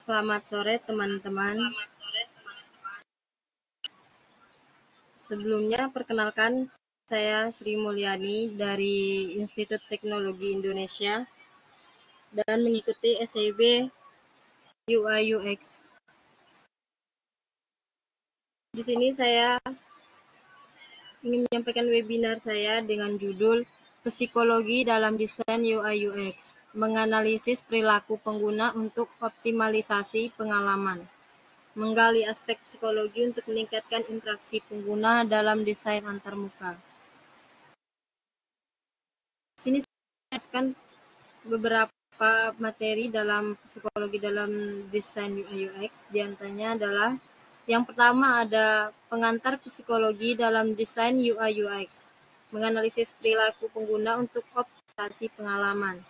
Selamat sore teman-teman. Sebelumnya perkenalkan saya Sri Mulyani dari Institut Teknologi Indonesia dan mengikuti SIB UI UX. Di sini saya ingin menyampaikan webinar saya dengan judul Psikologi dalam Desain UI UX, menganalisis perilaku pengguna untuk optimalisasi pengalaman. Menggali aspek psikologi untuk meningkatkan interaksi pengguna dalam desain antarmuka. Di sini saya jelaskan beberapa materi dalam psikologi dalam desain UI UX. Di antaranya adalah yang pertama ada pengantar psikologi dalam desain UI UX, menganalisis perilaku pengguna untuk optimalisasi pengalaman.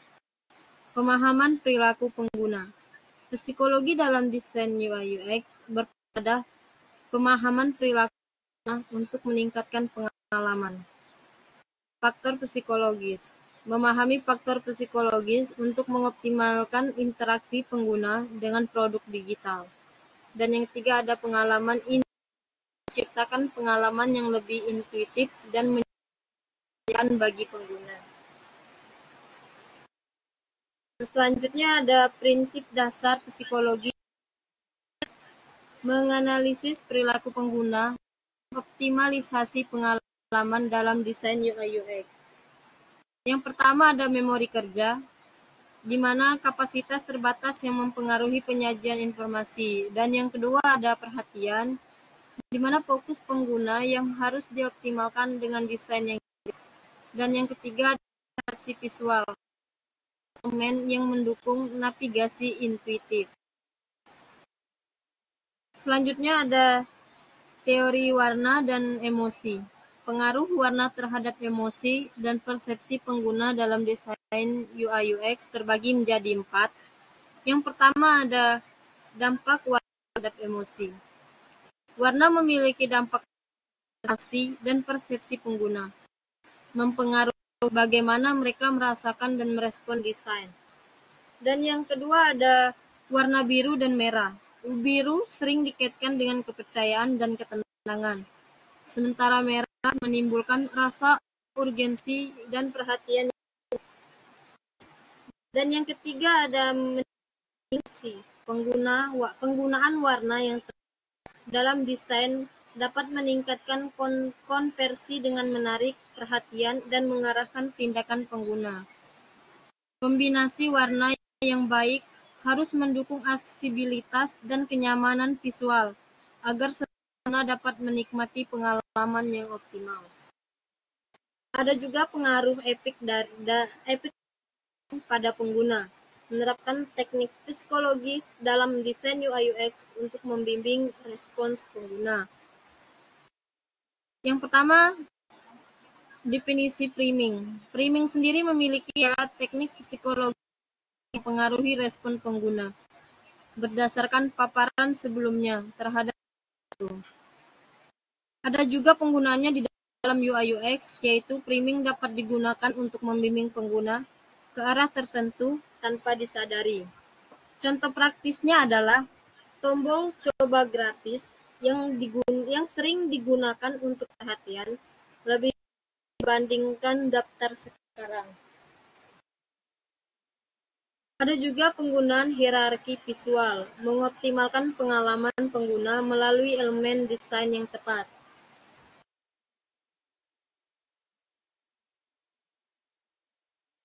Pemahaman perilaku pengguna. Psikologi dalam desain UI UX berpada pemahaman perilaku untuk meningkatkan pengalaman. Faktor psikologis. Memahami faktor psikologis untuk mengoptimalkan interaksi pengguna dengan produk digital. Dan yang ketiga ada pengalaman ini, menciptakan pengalaman yang lebih intuitif dan menyenangkan bagi pengguna. Selanjutnya ada prinsip dasar psikologi, menganalisis perilaku pengguna, optimalisasi pengalaman dalam desain UI UX. Yang pertama ada memori kerja, di mana kapasitas terbatas yang mempengaruhi penyajian informasi. Dan yang kedua ada perhatian, di mana fokus pengguna yang harus dioptimalkan dengan desain yang baik. Dan yang ketiga ada persepsi visual, elemen yang mendukung navigasi intuitif. Selanjutnya ada teori warna dan emosi. Pengaruh warna terhadap emosi dan persepsi pengguna dalam desain UI UX terbagi menjadi 4. Yang pertama ada dampak warna terhadap emosi. Warna memiliki dampak emosi dan persepsi pengguna, mempengaruhi bagaimana mereka merasakan dan merespon desain. Dan yang kedua ada warna biru dan merah. Biru sering dikaitkan dengan kepercayaan dan ketenangan, sementara merah menimbulkan rasa urgensi dan perhatian. Dan yang ketiga ada emosi. Penggunaan warna yang dalam desain dapat meningkatkan konversi dengan menarik perhatian dan mengarahkan tindakan pengguna. Kombinasi warna yang baik harus mendukung aksesibilitas dan kenyamanan visual agar pengguna dapat menikmati pengalaman yang optimal. Ada juga pengaruh efek pada pengguna. Menerapkan teknik psikologis dalam desain UI UX untuk membimbing respons pengguna. Yang pertama, definisi priming. Priming sendiri memiliki teknik psikologi yang mempengaruhi respon pengguna berdasarkan paparan sebelumnya terhadap itu. Ada juga penggunaannya di dalam UI UX, yaitu priming dapat digunakan untuk membimbing pengguna ke arah tertentu tanpa disadari. Contoh praktisnya adalah tombol coba gratis yang sering digunakan untuk perhatian lebih dibandingkan daftar sekarang. Ada juga penggunaan hierarki visual, mengoptimalkan pengalaman pengguna melalui elemen desain yang tepat.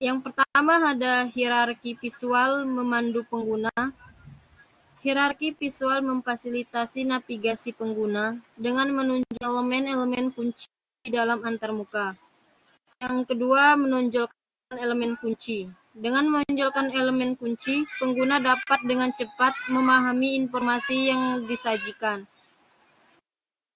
Yang pertama ada hierarki visual memandu pengguna. Hierarki visual memfasilitasi navigasi pengguna dengan menunjuk elemen-elemen kunci dalam antarmuka. Yang kedua, menonjolkan elemen kunci. Dengan menonjolkan elemen kunci, pengguna dapat dengan cepat memahami informasi yang disajikan.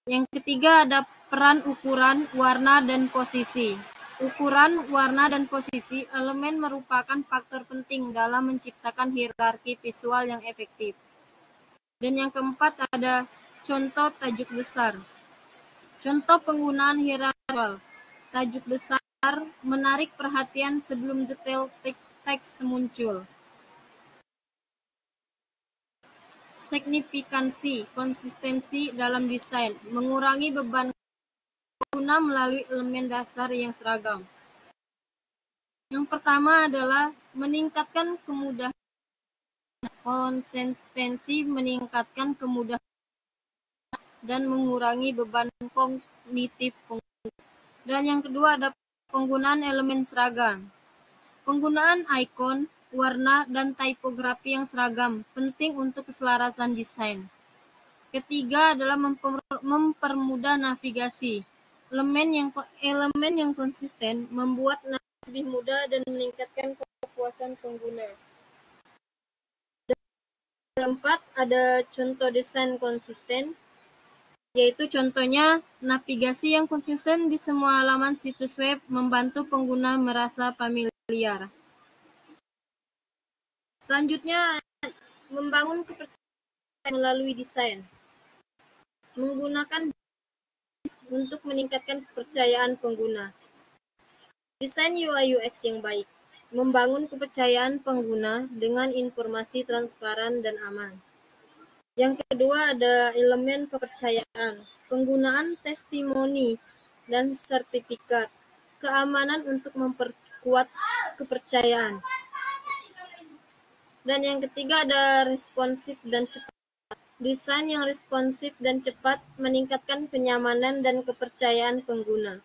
Yang ketiga, ada peran ukuran, warna, dan posisi. Ukuran, warna, dan posisi elemen merupakan faktor penting dalam menciptakan hierarki visual yang efektif. Dan yang keempat ada contoh tajuk besar. Contoh penggunaan hierarki. Tajuk besar menarik perhatian sebelum detail teks muncul. signifikansi, konsistensi dalam desain, mengurangi beban pengguna melalui elemen dasar yang seragam. Yang pertama adalah meningkatkan kemudahan. Konsistensi meningkatkan kemudahan dan mengurangi beban kognitif pengguna. Dan yang kedua ada penggunaan elemen seragam. Penggunaan ikon, warna, dan tipografi yang seragam penting untuk keselarasan desain. Ketiga adalah mempermudah navigasi. Elemen yang konsisten membuat navigasi lebih mudah dan meningkatkan kepuasan pengguna. Keempat, ada contoh desain konsisten, yaitu contohnya navigasi yang konsisten di semua halaman situs web membantu pengguna merasa familiar. Selanjutnya, membangun kepercayaan melalui desain. Menggunakan untuk meningkatkan kepercayaan pengguna. Desain UI UX yang baik. Membangun kepercayaan pengguna dengan informasi transparan dan aman. Yang kedua ada elemen kepercayaan. Penggunaan testimoni dan sertifikat. Keamanan untuk memperkuat kepercayaan. Dan yang ketiga ada responsif dan cepat. Desain yang responsif dan cepat meningkatkan kenyamanan dan kepercayaan pengguna.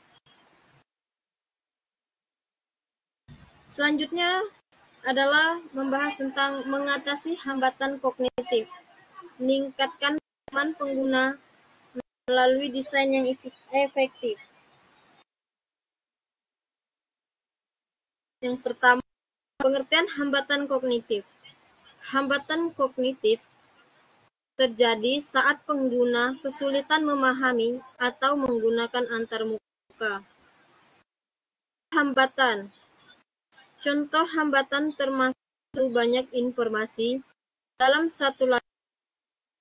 Selanjutnya adalah membahas tentang mengatasi hambatan kognitif. Meningkatkan pengalaman pengguna melalui desain yang efektif. Yang pertama, pengertian hambatan kognitif. Hambatan kognitif terjadi saat pengguna kesulitan memahami atau menggunakan antarmuka. Hambatan. Contoh hambatan termasuk banyak informasi dalam satu layar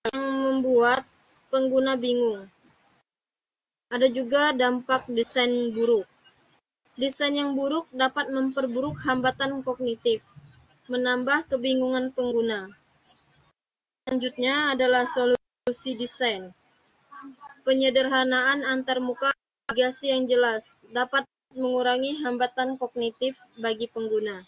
yang membuat pengguna bingung. Ada juga dampak desain buruk. Desain yang buruk dapat memperburuk hambatan kognitif, menambah kebingungan pengguna. Selanjutnya adalah solusi desain. Penyederhanaan antarmuka navigasi yang jelas dapat mengurangi hambatan kognitif bagi pengguna.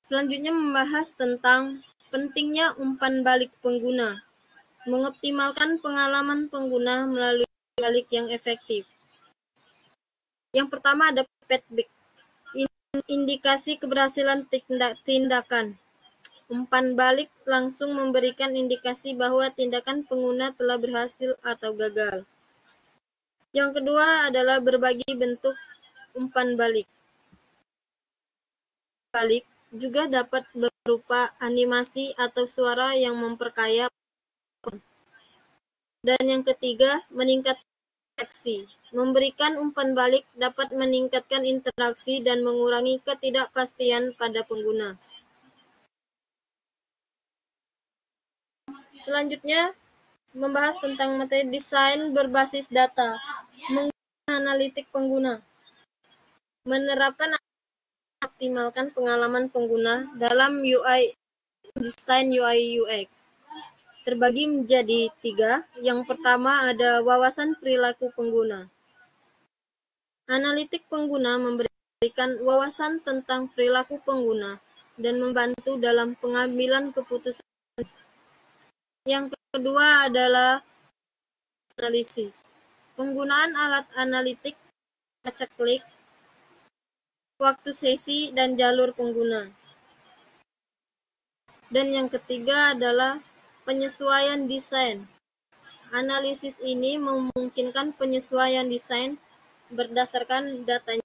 Selanjutnya membahas tentang pentingnya umpan balik pengguna. Mengoptimalkan pengalaman pengguna melalui balik yang efektif. Yang pertama ada feedback. Indikasi keberhasilan tindakan. Umpan balik langsung memberikan indikasi bahwa tindakan pengguna telah berhasil atau gagal. Yang kedua adalah berbagi bentuk umpan balik. Balik juga dapat berupa animasi atau suara yang memperkaya. Dan yang ketiga, meningkatkan interaksi. Memberikan umpan balik dapat meningkatkan interaksi dan mengurangi ketidakpastian pada pengguna. Selanjutnya, membahas tentang materi desain berbasis data, menggunakan analitik pengguna, menerapkan optimalkan pengalaman pengguna dalam desain UI UX. Terbagi menjadi 3. Yang pertama ada wawasan perilaku pengguna. Analitik pengguna memberikan wawasan tentang perilaku pengguna dan membantu dalam pengambilan keputusan. Yang kedua adalah analisis. Penggunaan alat analitik, acak klik, waktu sesi, dan jalur pengguna. Dan yang ketiga adalah penyesuaian desain. Analisis ini memungkinkan penyesuaian desain berdasarkan datanya.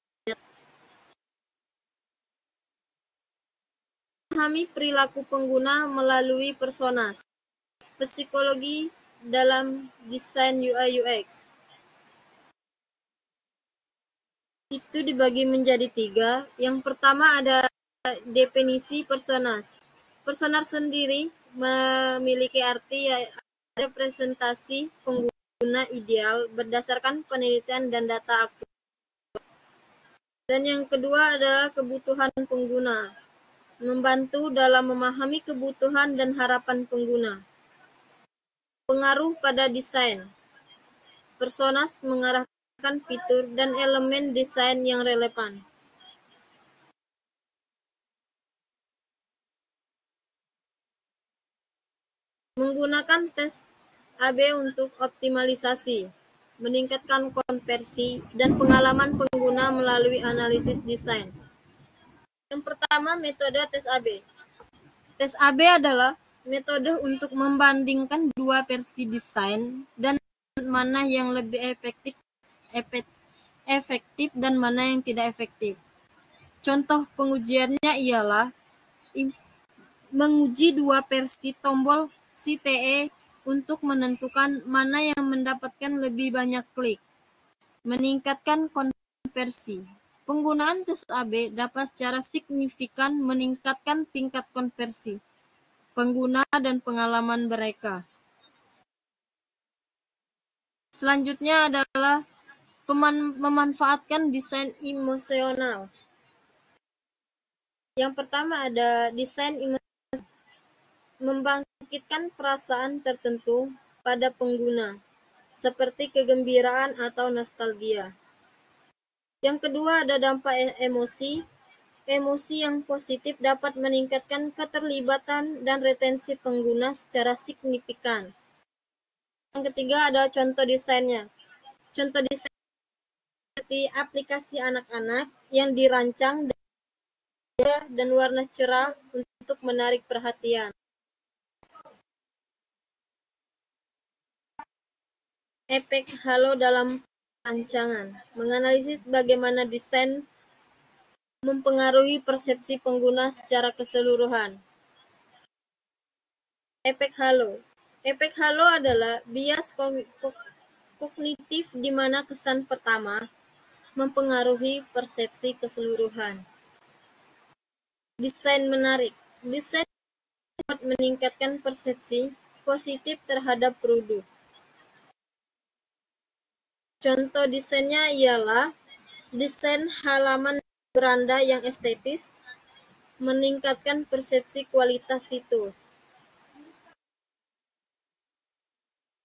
Memahami perilaku pengguna melalui personas. Psikologi dalam desain UI UX. Itu dibagi menjadi 3. Yang pertama ada definisi personas. Personas sendiri memiliki arti representasi pengguna ideal berdasarkan penelitian dan data aktual. Dan yang kedua adalah kebutuhan pengguna. membantu dalam memahami kebutuhan dan harapan pengguna. Pengaruh pada desain. Personas mengarahkan fitur dan elemen desain yang relevan. Menggunakan tes AB untuk optimalisasi, meningkatkan konversi dan pengalaman pengguna melalui analisis desain. Yang pertama, metode tes AB. Tes AB adalah metode untuk membandingkan dua versi desain dan mana yang lebih efektif dan mana yang tidak efektif. Contoh pengujiannya ialah menguji dua versi tombol CTE untuk menentukan mana yang mendapatkan lebih banyak klik. Meningkatkan konversi. Penggunaan tes AB dapat secara signifikan meningkatkan tingkat konversi pengguna dan pengalaman mereka. Selanjutnya adalah memanfaatkan desain emosional. Yang pertama ada desain emosional, membangkitkan perasaan tertentu pada pengguna, seperti kegembiraan atau nostalgia. Yang kedua ada dampak emosi. Emosi yang positif dapat meningkatkan keterlibatan dan retensi pengguna secara signifikan. Yang ketiga adalah contoh desainnya. Contoh desain seperti aplikasi anak-anak yang dirancang dan warna cerah untuk menarik perhatian. Efek halo dalam rancangan. Menganalisis bagaimana desain mempengaruhi persepsi pengguna secara keseluruhan. Efek halo. Efek halo adalah bias kognitif di mana kesan pertama mempengaruhi persepsi keseluruhan. Desain menarik. Desain dapat meningkatkan persepsi positif terhadap produk. Contoh desainnya ialah desain halaman beranda yang estetis, meningkatkan persepsi kualitas situs.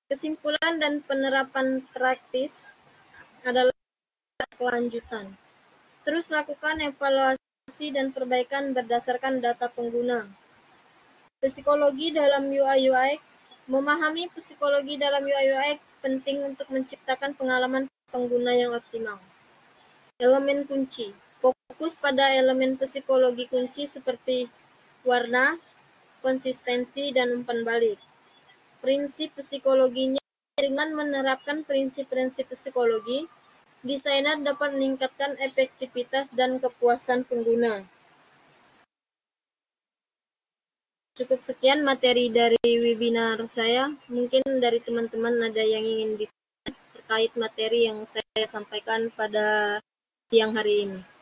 Kesimpulan dan penerapan praktis adalah kelanjutan. Terus lakukan evaluasi dan perbaikan berdasarkan data pengguna. Psikologi dalam UI UX. Memahami psikologi dalam UI UX penting untuk menciptakan pengalaman pengguna yang optimal. Elemen kunci. Fokus pada elemen psikologi kunci seperti warna, konsistensi, dan umpan balik. Prinsip psikologinya. Dengan menerapkan prinsip-prinsip psikologi, desainer dapat meningkatkan efektivitas dan kepuasan pengguna. Cukup sekian materi dari webinar saya. Mungkin dari teman-teman ada yang ingin ditanya terkait materi yang saya sampaikan pada siang hari ini.